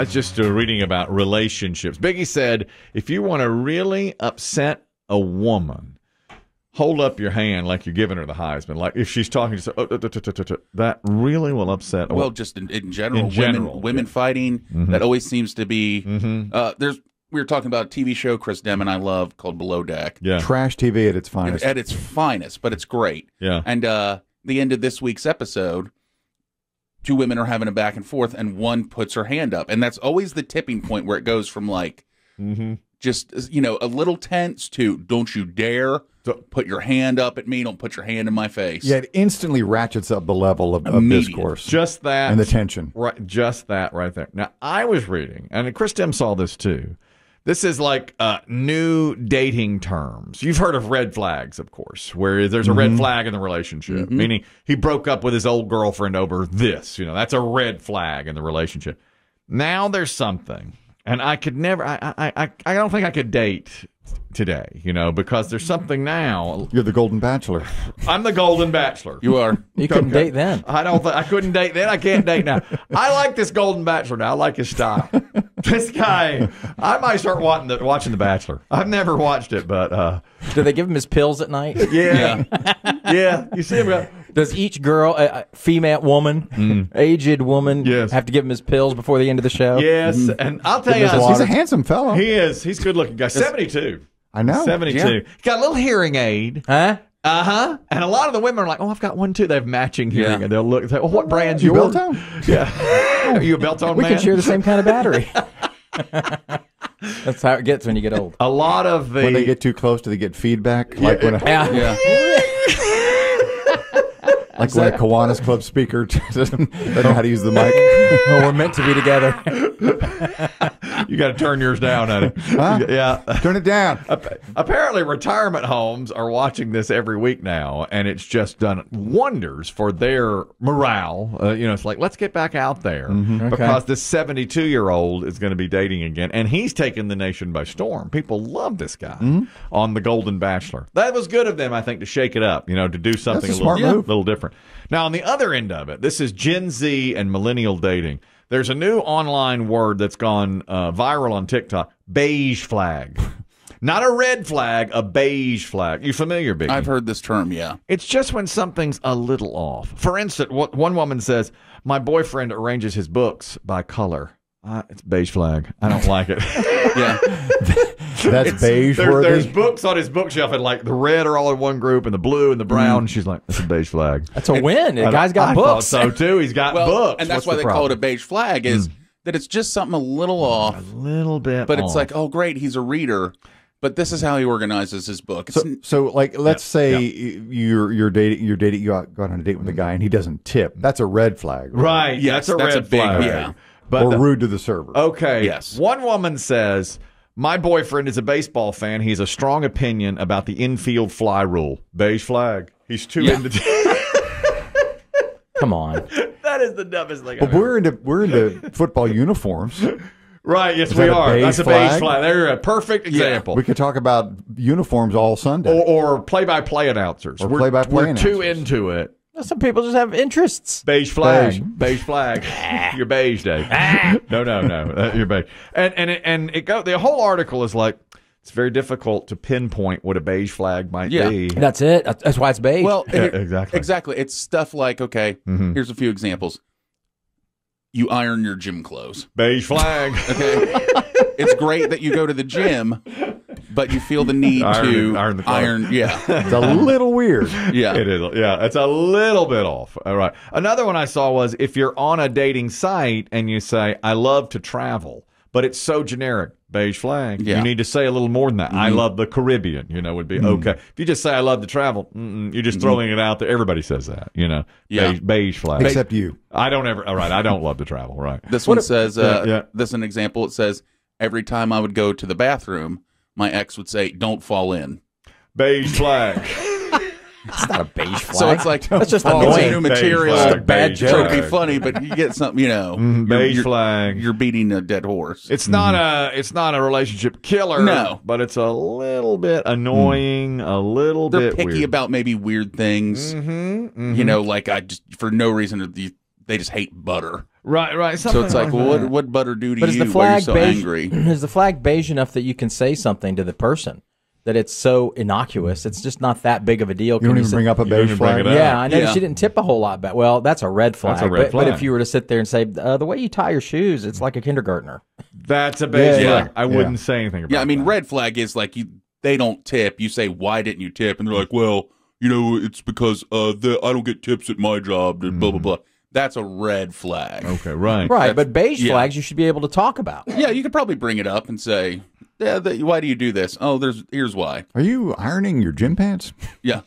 That's just reading about relationships. Biggie said, if you want to really upset a woman, hold up your hand like you're giving her the Heisman. Like if she's talking to that really will upset a woman. Well, just in general, women fighting, that always seems to be, we were talking about a TV show Chris Demm and I love called Below Deck. Yeah. Trash TV at its finest. At its finest, but it's great. Yeah. And the end of this week's episode, two women are having a back and forth, and one puts her hand up. And that's always the tipping point where it goes from like just, you know, a little tense to don't you dare put your hand up at me. Don't put your hand in my face. Yeah, it instantly ratchets up the level of discourse. Just that. And the tension. Right, just that right there. Now, I was reading, and Chris Demm saw this too. This is like new dating terms. You've heard of red flags, of course, where there's a red flag in the relationship, meaning he broke up with his old girlfriend over this. You know, that's a red flag in the relationship. Now there's something, and I could never, I don't think I could date today, you know, because there's something now. You're the Golden Bachelor. I'm the Golden Bachelor. You are. You couldn't date then. I couldn't date then. I can't date now. I like this Golden Bachelor now. I like his style. This guy, I might start watching The Bachelor. I've never watched it, but do they give him his pills at night? Yeah, yeah. You see him. Does each girl, female woman, aged woman, have to give him his pills before the end of the show? Yes, and I'll tell you, he's a handsome fellow. He is. He's a good-looking guy. 72. I know. 72. Yeah. He's got a little hearing aid. Huh? Uh-huh. And a lot of the women are like, oh, I've got one too. They have matching hearing. And they'll look and say, well, what brand's you yours? Beltone? Yeah. Are you a Beltone We man? can share the same kind of battery. That's how it gets when you get old. A lot of the... When they get too close, do they get feedback? Like when like when a Kiwanis Club speaker doesn't know how to use the mic. Well, we're meant to be together. You got to turn yours down, honey. Huh? Yeah. Turn it down. Apparently, retirement homes are watching this every week now, and it's just done wonders for their morale. You know, it's like, let's get back out there because this 72-year-old is going to be dating again, and he's taken the nation by storm. People love this guy on The Golden Bachelor. That was good of them, I think, to shake it up, you know, to do something That's a smart move. little different. Now, on the other end of it, this is Gen Z and millennial dating. There's a new online word that's gone viral on TikTok, beige flag. Not a red flag, a beige flag. You familiar, Biggie? I've heard this term, yeah. It's just when something's a little off. For instance, one woman says, my boyfriend arranges his books by color. It's beige flag. I don't like it. Yeah. That's beige worthy. There's books on his bookshelf, and like the red are all in one group, and the blue and the brown. She's like, that's a beige flag. That's a win. The guy's got books. I thought so, too. He's got books. And that's why they call it a beige flag, is that it's just something a little off. A little bit But off. it's like, oh, great, he's a reader. But this is how he organizes his book. So like, let's say you're dating, you go out on a date with a guy, and he doesn't tip. That's a red flag. Right. Yes, that's a red big, flag. yeah. But Or rude to the server. Okay. Yes. One woman says, my boyfriend is a baseball fan. He has a strong opinion about the infield fly rule. Beige flag. He's too into... Come on. That is the dumbest thing But I've ever... we're into football uniforms. Right, yes, Is we that a are. beige That's a beige flag? flag. They're a perfect example. We could talk about uniforms all Sunday. Or play-by-play announcers. Or play-by-play We're too announcers. into it. Some people just have interests. Beige flag. Beige flag. You're beige, Dave. No. You're beige. And the whole article is like, it's very difficult to pinpoint what a beige flag might be. That's it. That's why it's beige. Well, exactly. Exactly. It's stuff like, okay, here's a few examples. You iron your gym clothes. Beige flag. Okay. It's great that you go to the gym, but you feel the need to iron the clothes. Yeah. It's a little weird. Yeah. It is. Yeah, it's a little bit off. All right. Another one I saw was if you're on a dating site and you say, I love to travel, but it's so generic, beige flag. Yeah. You need to say a little more than that. I love the Caribbean, would be okay. If you just say, I love to travel, you're just throwing it out there. Everybody says that, Yeah. Beige flag. Except you. I don't ever, all right, I don't love to travel, right. This one says, yeah. this is an example. It says, every time I would go to the bathroom, my ex would say, don't fall in. Beige flag. it's not a beige flag. So it's like, that's just it's annoying. new material. Beige It's a flag, bad beige joke. flag. Be funny, but you get something, Beige flag. You're beating a dead horse. It's not a relationship killer. No. But it's a little bit annoying, a little They're bit picky weird. about maybe weird things. Like I just, for no reason, they just hate butter. Right. So it's like, well, what butter do to you? Why are you so angry? Is the flag beige enough that you can say something to the person? That it's so innocuous. It's just not that big of a deal. You don't even bring up a beige flag? Yeah, I noticed she didn't tip a whole lot back. Well, that's a red flag. That's a red flag. But if you were to sit there and say, the way you tie your shoes, it's like a kindergartner. That's a beige flag. I wouldn't say anything about that. Yeah, I mean, red flag is like they don't tip. You say, why didn't you tip? And they're like, well, it's because I don't get tips at my job, blah, blah, blah. That's a red flag. Okay, right. Right, but beige flags you should be able to talk about. Yeah, you could probably bring it up and say, why do you do this? Oh, here's why. Are you ironing your gym pants? Yeah.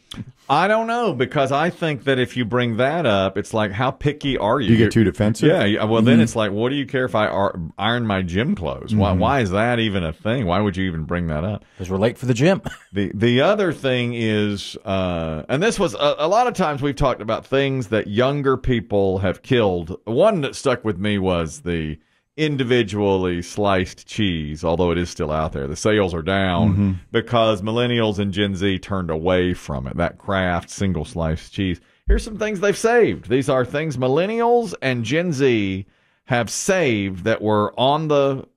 I don't know, because I think that if you bring that up, it's like, how picky are you? You get too defensive? Yeah, well, then it's like, what do you care if I iron my gym clothes? Why is that even a thing? Why would you even bring that up? Because we're late for the gym. The other thing is, and this was, a lot of times we've talked about things that younger people have killed. One that stuck with me was the individually sliced cheese, although it is still out there. The sales are down because millennials and Gen Z turned away from it, that Kraft single sliced cheese. Here's some things they've saved. These are things millennials and Gen Z have saved that were on the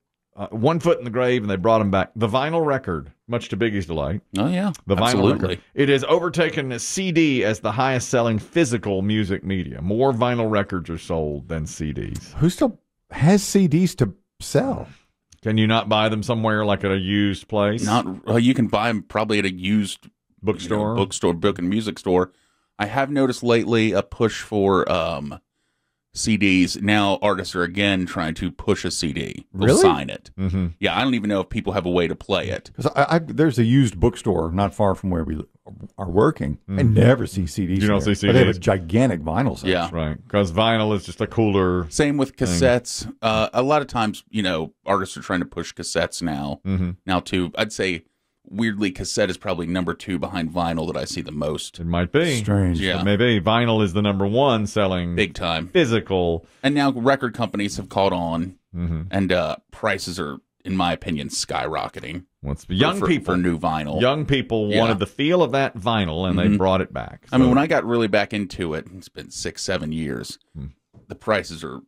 one foot in the grave, and they brought them back. The vinyl record, much to Biggie's delight. Oh, yeah. The Absolutely. vinyl record. It has overtaken a CD as the highest selling physical music media. More vinyl records are sold than CDs. Who still has CDs to sell? Can you not buy them somewhere like at a used place? You can buy them probably at a used bookstore, book and music store. I have noticed lately a push for CDs. Now artists are again trying to push a CD. They'll Really? sign it. Yeah, I don't even know if people have a way to play it. Because there's a used bookstore not far from where we are working. I never see CDs. You don't there, see but they have a CDs? gigantic vinyl section. Yeah. Right, because vinyl is just a cooler. Same with cassettes. A lot of times, artists are trying to push cassettes now. Now, too, I'd say weirdly, cassette is probably number 2 behind vinyl that I see the most. It might be Strange. Yeah. Maybe vinyl is the number 1 selling Big time. physical. And now record companies have caught on, and prices are, in my opinion, skyrocketing. Young people for new vinyl. Young people wanted the feel of that vinyl, and they brought it back. So, I mean, when I got really back into it, it's been 6-7 years. The prices are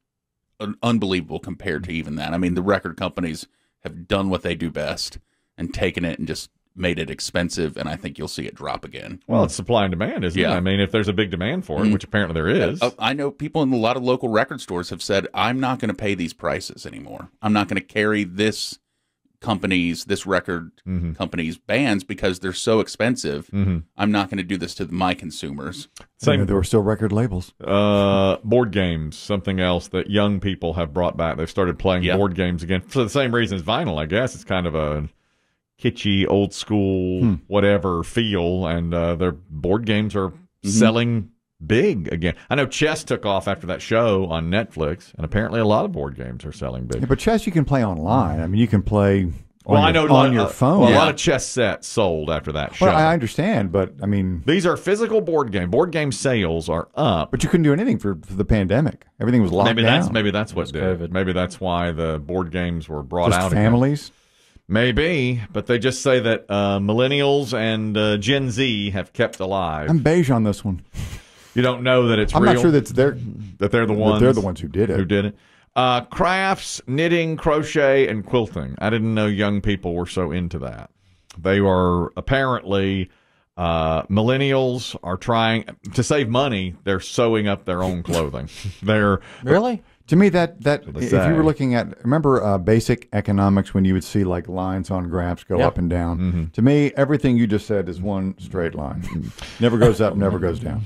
unbelievable compared to even that. I mean, the record companies have done what they do best and taken it and just made it expensive, and I think you'll see it drop again. well, it's supply and demand, isn't it? I mean, if there's a big demand for it, which apparently there is. I know people in a lot of local record stores have said, I'm not going to pay these prices anymore. I'm not going to carry this record company's bands because they're so expensive. I'm not going to do this to my consumers. Same. There were still record labels. Board games, something else that young people have brought back. They've started playing board games again for the same reason as vinyl, I guess. It's kind of a kitschy, old school, whatever feel, and their board games are selling big again. I know chess took off after that show on Netflix, and apparently a lot of board games are selling big. Yeah, but chess you can play online. I mean, you can play on your phone. Well, a lot of chess sets sold after that show. Well, I understand, but I mean, these are physical board game. Board game sales are up. But you couldn't do anything for the pandemic. Everything was locked down. Maybe that's what did. COVID. Maybe that's why the board games were brought Just out. families. Again. Maybe, but they just say that millennials and Gen Z have kept alive. I'm beige on this one. You don't know that it's I'm real? not sure that they're the ones. They're the ones who did it. Crafts, knitting, crochet, and quilting. I didn't know young people were so into that. They are apparently millennials are trying to save money. They're sewing up their own clothing. They're Really? To me, that if you were looking at, remember basic economics when you would see like lines on graphs go up and down? To me, everything you just said is one straight line. Never goes up, never goes down.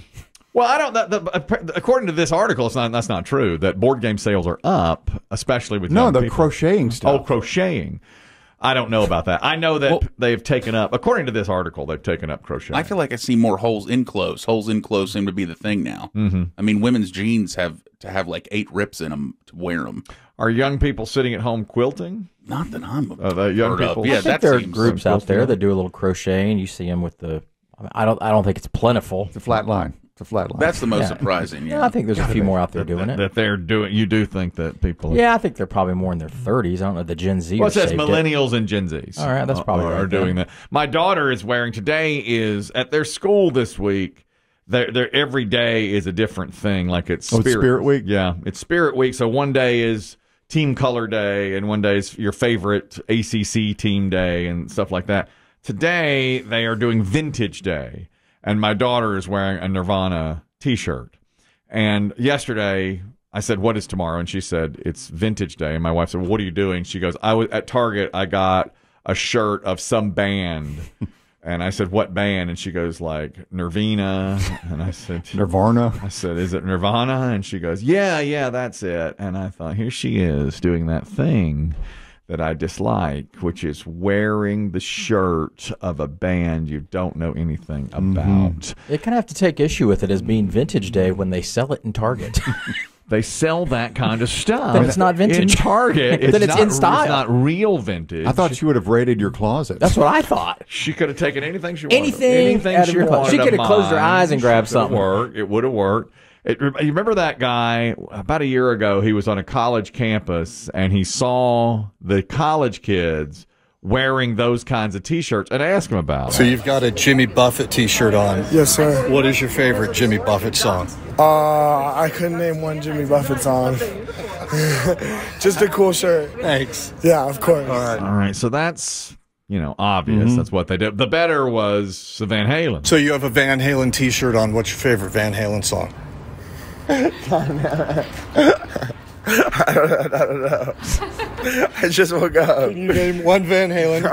Well, I don't. According to this article, that's not true. That board game sales are up, especially with young people. Crocheting stuff. Oh, crocheting. I don't know about that. I know that they've taken up, according to this article, they've taken up crocheting. I feel like I see more holes in clothes. Holes in clothes seem to be the thing now. I mean, women's jeans have to have like 8 rips in them to wear them. Are young people sitting at home quilting? Not that I'm the young people. Yeah, I think there are groups out there that do a little crocheting. You see them with the. I don't think it's plentiful. It's a flat line. It's a flat line. That's the most surprising. Yeah, I think there's a few more out there doing it. That they're doing. You do think that people? Yeah, I think they're probably more in their 30s. I don't know the Gen Z. Well, it says millennials and Gen Zs. All right, that's probably are right doing that. My daughter is wearing today is at their school this week. they're every day is a different thing. Like it's Spirit Week? Yeah, it's Spirit Week. So one day is Team Color Day, and one day is your favorite ACC team day and stuff like that. Today, they are doing Vintage Day, and my daughter is wearing a Nirvana T-shirt. And yesterday, I said, what is tomorrow? And she said, it's Vintage Day. And my wife said, well, what are you doing? She goes, I was at Target. I got a shirt of some band. And I said, what band? And she goes, like, Nirvana. And I said, Nirvana. I said, is it Nirvana? And she goes, yeah, that's it. And I thought, here she is doing that thing that I dislike, which is wearing the shirt of a band you don't know anything about. You kind of have to take issue with it as being Vintage Day when they sell it in Target. They sell that kind of stuff. Then it's not vintage. In Target, Then it's in style. It's not real vintage. I thought she would have raided your closet. That's what I thought. She could have taken anything she wanted. Anything out of your closet. She could have closed her eyes and grabbed something. It would have worked. You remember that guy about a year ago? He was on a college campus and he saw the college kids wearing those kinds of T-shirts and asked him about it. So you've got a Jimmy Buffett T-shirt on. Yes, sir. What is your favorite Jimmy Buffett song? I couldn't name one Jimmy Buffett song. Just a cool shirt. Thanks. Yeah, of course. All right. So that's, obvious. That's what they did. The better was the Van Halen. So you have a Van Halen T-shirt on. What's your favorite Van Halen song? I don't know. I just woke up. Can you name one Van Halen?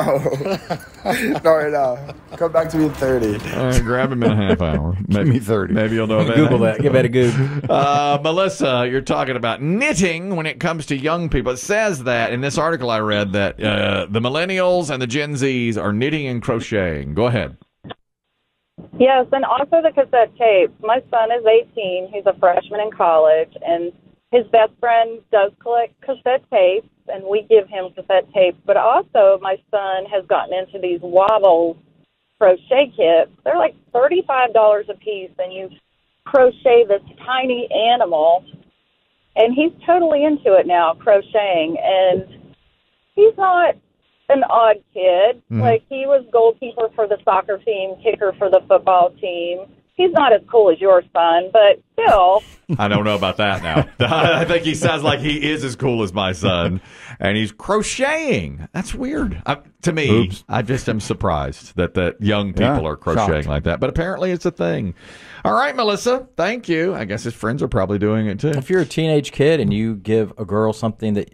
No, right now. Come back to me at 30. All right, grab him in a half hour. Give me 30. Maybe you'll know Van Google Halen. that. Give that a Google. Melissa, you're talking about knitting when it comes to young people. It says that in this article I read that the millennials and the Gen Zs are knitting and crocheting. Go ahead. Yes, and also the cassette tapes. My son is 18. He's a freshman in college, and his best friend does collect cassette tapes, and we give him cassette tapes. But also, my son has gotten into these wobble crochet kits. They're like $35 a piece, and you crochet this tiny animal, and he's totally into it now, crocheting. And he's not an odd kid. Like, he was goalkeeper for the soccer team, kicker for the football team. He's not as cool as your son, but still. I don't know about that now. I think he sounds like he is as cool as my son, and he's crocheting. That's weird. To me, Oops. I just am surprised that young people are crocheting like that, but apparently it's a thing. All right, Melissa, thank you. I guess his friends are probably doing it, too. If you're a teenage kid and you give a girl something an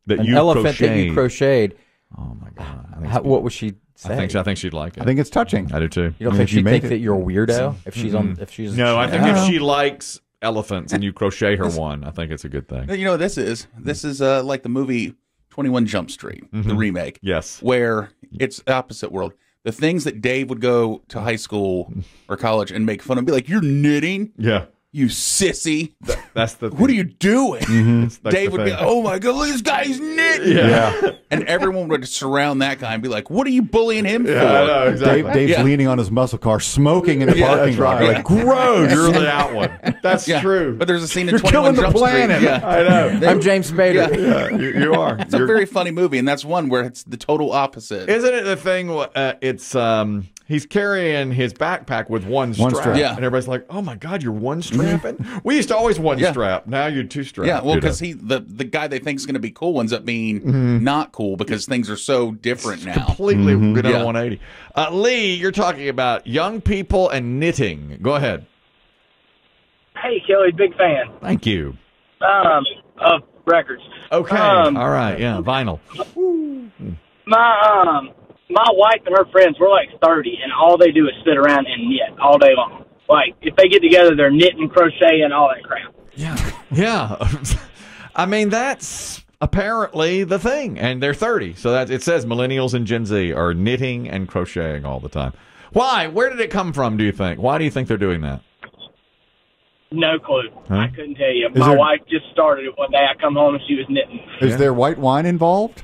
you elephant that you crocheted, oh, my God. what would she say? I think she'd like it. I think it's touching. I do, too. You don't think she'd think that you're a weirdo if she's on? If she's No, I think if she likes elephants and you crochet her one, I think it's a good thing. You know what this is? This is like the movie 21 Jump Street, the remake. Yes. Where it's the opposite world. The things that Dave would go to high school or college and make fun of, be like, you're knitting? Yeah. You sissy. That's the What are you doing? That's Dave the would be, thing. oh my God, look, this guy's knitting. Yeah. And everyone would surround that guy and be like, what are you bullying him for? I know, exactly. Dave's leaning on his muscle car, smoking in the parking lot. Right. Like, gross. You're the out one. That's true. But there's a scene in You're 21 killing the Jump planet. Street. Yeah. I know. I'm James Spader. Yeah, you are. It's a very funny movie, and that's one where it's the total opposite. Isn't it the thing? It's he's carrying his backpack with one strap. Yeah. And everybody's like, "Oh my God, you're one strapping." We used to always one strap. Now you're two strap. Yeah, well, because the guy they think is going to be cool ends up being not cool because things are so different now. completely good on Yeah. 180. Lee, you're talking about young people and knitting. Go ahead. Hey, Kelly, big fan. Thank you. Of records. Okay. All right. Yeah. Vinyl. My wife and her friends, we're like 30, and all they do is sit around and knit all day long. Like, if they get together, they're knitting, crocheting, all that crap. Yeah. I mean, that's apparently the thing, and they're 30. So that it says millennials and Gen Z are knitting and crocheting all the time. Why? Where did it come from, do you think? Why do you think they're doing that? No clue. Huh? I couldn't tell you. My wife just started it one day. I come home and she was knitting. Is there white wine involved?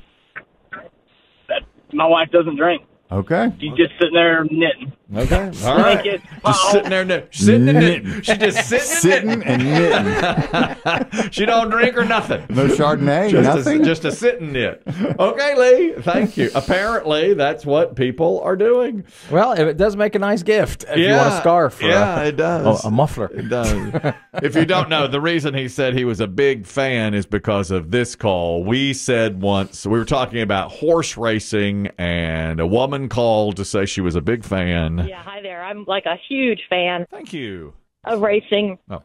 My wife doesn't drink. Okay. She's just sitting there knitting. Okay. All right. Just sitting there, sitting and knitting. She just sitting and knitting. She don't drink or nothing. No Chardonnay, nothing? Just a sit and knit. Okay, Lee, thank you. Apparently, that's what people are doing. Well, it does make a nice gift if you want a scarf. Or it does. A muffler. It does. If you don't know, the reason he said he was a big fan is because of this call. We said once, we were talking about horse racing, and a woman called to say she was a big fan. Yeah, hi there. I'm like a huge fan. Thank you. Of racing. Oh.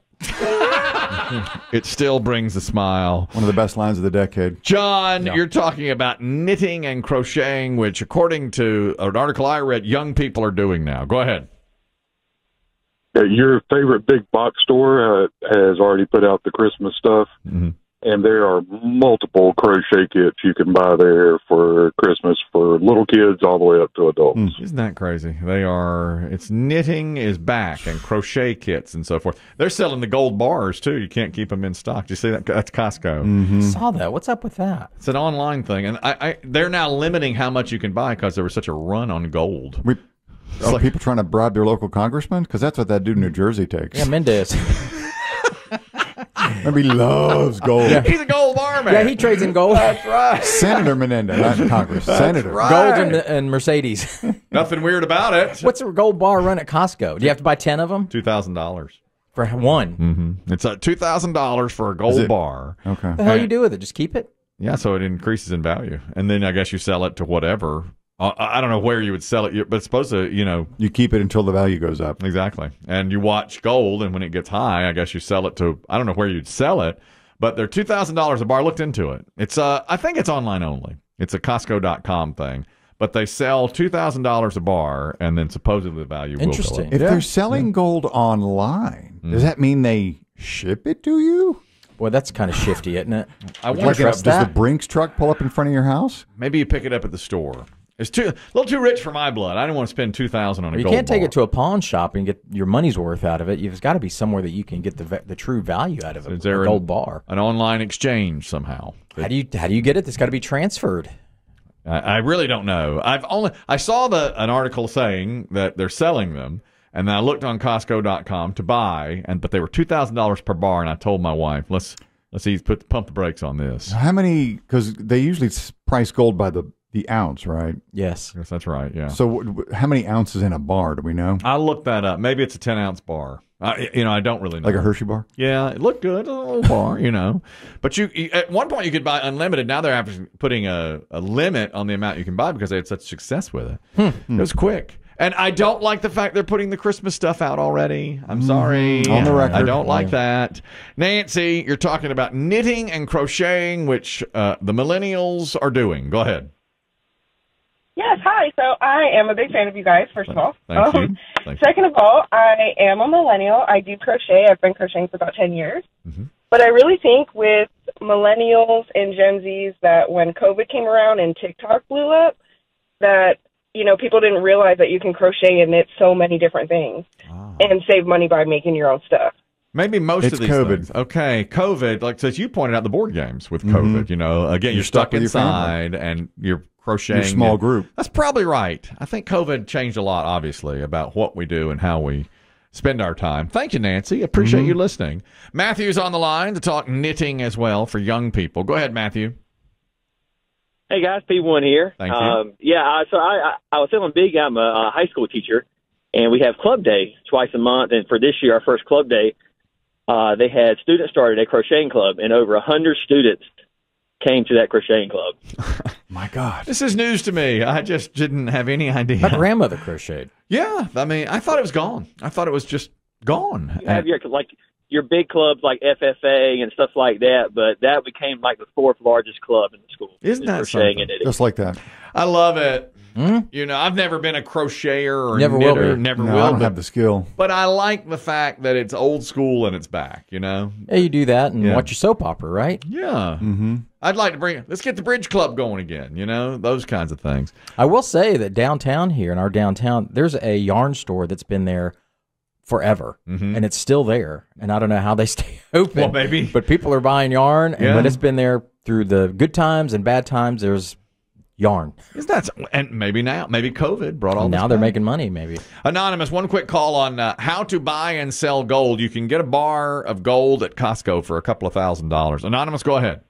It still brings a smile. One of the best lines of the decade. John, you're talking about knitting and crocheting, which, according to an article I read, young people are doing now. Go ahead. Your favorite big box store has already put out the Christmas stuff. Mm-hmm. And there are multiple crochet kits you can buy there for Christmas for little kids all the way up to adults. Isn't that crazy? It's knitting is back and crochet kits and so forth. They're selling the gold bars, too. You can't keep them in stock. Do you see that? That's Costco. Mm-hmm. I saw that. What's up with that? It's an online thing. And they're now limiting how much you can buy because there was such a run on gold. People trying to bribe their local congressman? Because that's what that dude in New Jersey takes. Yeah, Mendez. Maybe he loves gold. Yeah. He's a gold bar man. Yeah, he trades in gold. That's right. Senator Menendez, not Congress. Senator. Right. Gold and Mercedes. Nothing weird about it. What's a gold bar run at Costco? Do you have to buy 10 of them? $2,000. For one? Mm-hmm. It's $2,000 for a gold bar. Okay. What the hell do you do with it? Just keep it? Yeah, so it increases in value. And then I guess you sell it to whatever. I don't know where you would sell it, but it's supposed to, You keep it until the value goes up. Exactly. And you watch gold, and when it gets high, I guess you sell it to, I don't know where you'd sell it, but they're $2,000 a bar. I looked into it. It's I think it's online only. It's a Costco.com thing. But they sell $2,000 a bar, and then supposedly the value will go up. If they're selling gold online, does that mean they ship it to you? Boy, that's kind of shifty, isn't it? I wonder, does the Brinks truck pull up in front of your house? Maybe you pick it up at the store. It's a little too rich for my blood. I don't want to spend $2,000 on a gold bar. You can't take it to a pawn shop and get your money's worth out of it. There's got to be somewhere that you can get the true value out of it. A gold bar, an online exchange somehow. How do you get it? It's got to be transferred. I really don't know. I saw an article saying that they're selling them, and then I looked on Costco.com to buy, but they were $2,000 per bar. And I told my wife, let's pump the brakes on this. How many? Because they usually price gold by the ounce, right? Yes. Yes, that's right, yeah. So how many ounces in a bar, do we know? I'll look that up. Maybe it's a 10-ounce bar. I don't really know. Like a Hershey bar? Yeah, it looked good, a little bar, But you at one point you could buy unlimited. Now they're putting a limit on the amount you can buy because they had such success with it. It was quick. And I don't like the fact they're putting the Christmas stuff out already. I'm sorry. On the record. I don't like that. Nancy, you're talking about knitting and crocheting, which the millennials are doing. Go ahead. Yes, hi. So I am a big fan of you guys, first of all. Thank you. Second of all, I am a millennial. I do crochet. I've been crocheting for about 10 years. Mm-hmm. But I really think with millennials and Gen Zs that when COVID came around and TikTok blew up, that, people didn't realize that you can crochet and knit so many different things and save money by making your own stuff. Maybe most of these COVID. things. Okay, COVID, like as you pointed out, the board games with COVID, again, you're stuck inside and you're crocheting. Your small group. That's probably right. I think COVID changed a lot, obviously, about what we do and how we spend our time. Thank you, Nancy. Appreciate you listening. Matthew's on the line to talk knitting as well for young people. Go ahead, Matthew. Hey, guys, P1 here. Thank you. So I was feeling big. I'm a high school teacher, and we have club day twice a month. And for this year, our first club day, they had students started a crocheting club, and over 100 students came to that crocheting club. My God. This is news to me. I just didn't have any idea. My grandmother crocheted. Yeah. I mean, I thought it was gone. I thought it was just gone. You have your big clubs like FFA and stuff like that, but that became like the fourth largest club in the school. Isn't that crocheting something? and knitting. Just like that. I love it. I've never been a crocheter or Never knitter. will be. Never No, will. I don't have the skill. But I like the fact that it's old school and it's back, Yeah, you do that and watch your soap opera, right? Yeah. Mm-hmm. I'd like to let's get the bridge club going again, those kinds of things. I will say that downtown here, in our downtown, there's a yarn store that's been there forever, and it's still there. And I don't know how they stay open. Well, maybe. But people are buying yarn, but it's been there through the good times and bad times. yarn. And maybe COVID brought all this now they're back. making money, maybe. Anonymous, one quick call on how to buy and sell gold. You can get a bar of gold at Costco for a couple of $1,000s. Anonymous, go ahead.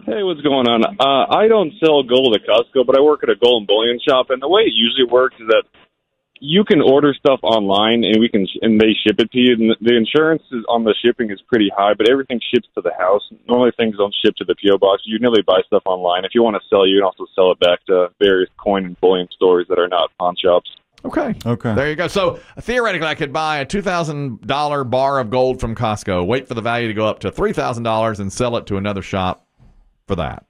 Hey, what's going on? I don't sell gold at Costco, but I work at a gold and bullion shop, and the way it usually works is that you can order stuff online, and they ship it to you. And the insurance on the shipping is pretty high, but everything ships to the house. Normally, things don't ship to the P.O. box. You can nearly buy stuff online. If you want to sell, you can also sell it back to various coin and bullion stores that are not pawn shops. Okay. There you go. So, theoretically, I could buy a $2,000 bar of gold from Costco, wait for the value to go up to $3,000, and sell it to another shop for that.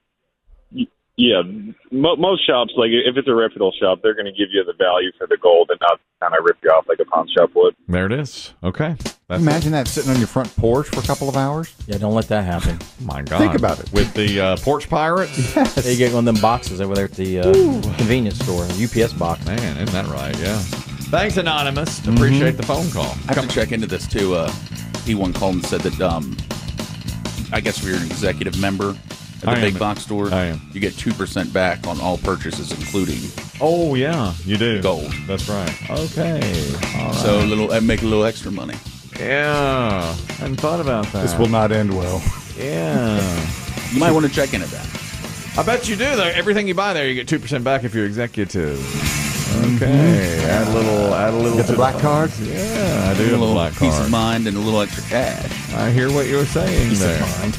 Yeah, most shops, like if it's a reputable shop, they're going to give you the value for the gold and not kind of rip you off like a pawn shop would. There it is. Okay. Imagine that sitting on your front porch for a couple of hours. Yeah, don't let that happen. My God. Think about it. With the porch pirates? Yes. You get one of them boxes over there at the convenience store, UPS box. Man, isn't that right? Yeah. Thanks, Anonymous. Appreciate the phone call. I have to check into this, too. He called and said that, I guess if you're an executive member at the big box store, you get 2% back on all purchases, including. Oh yeah, you do. Gold. That's right. Okay. All right. So make a little extra money. Yeah, I hadn't thought about that. This will not end well. Yeah. You might want to check into that. I bet you do. Everything you buy there, you get 2% back if you're executive. Okay. Add a little. Get the black cards? Yeah, I do. A little black peace card. of mind and a little extra cash. I hear what you're saying Peace there. of mind.